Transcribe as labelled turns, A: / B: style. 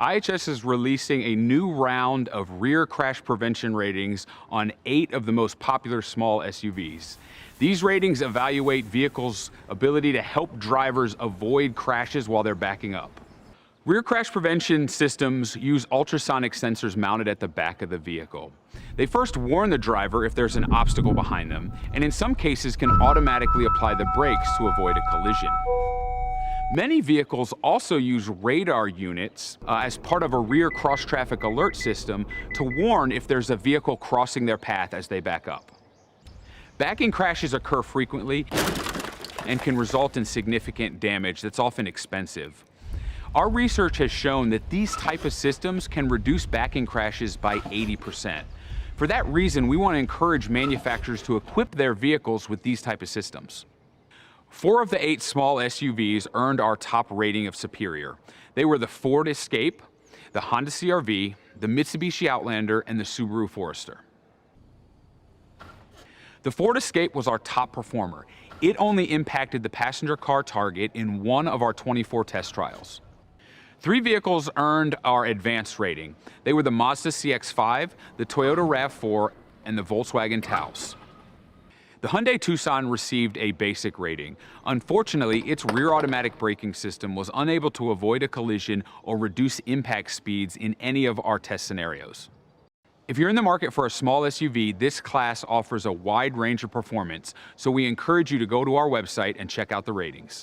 A: IIHS is releasing a new round of rear crash prevention ratings on 8 of the most popular small SUVs. These ratings evaluate vehicles' ability to help drivers avoid crashes while they're backing up. Rear crash prevention systems use ultrasonic sensors mounted at the back of the vehicle. They first warn the driver if there's an obstacle behind them, and in some cases can automatically apply the brakes to avoid a collision. Many vehicles also use radar units as part of a rear cross-traffic alert system to warn if there's a vehicle crossing their path as they back up. Backing crashes occur frequently and can result in significant damage that's often expensive. Our research has shown that these type of systems can reduce backing crashes by 80%. For that reason, we want to encourage manufacturers to equip their vehicles with these type of systems. 4 of the 8 small SUVs earned our top rating of superior. They were the Ford Escape, the Honda CR-V, the Mitsubishi Outlander, and the Subaru Forester. The Ford Escape was our top performer. It only impacted the passenger car target in 1 of our 24 test trials. 3 vehicles earned our advanced rating. They were the Mazda CX-5, the Toyota RAV-4, and the Volkswagen Taos. The Hyundai Tucson received a basic rating. Unfortunately, its rear automatic braking system was unable to avoid a collision or reduce impact speeds in any of our test scenarios. If you're in the market for a small SUV, this class offers a wide range of performance, so we encourage you to go to our website and check out the ratings.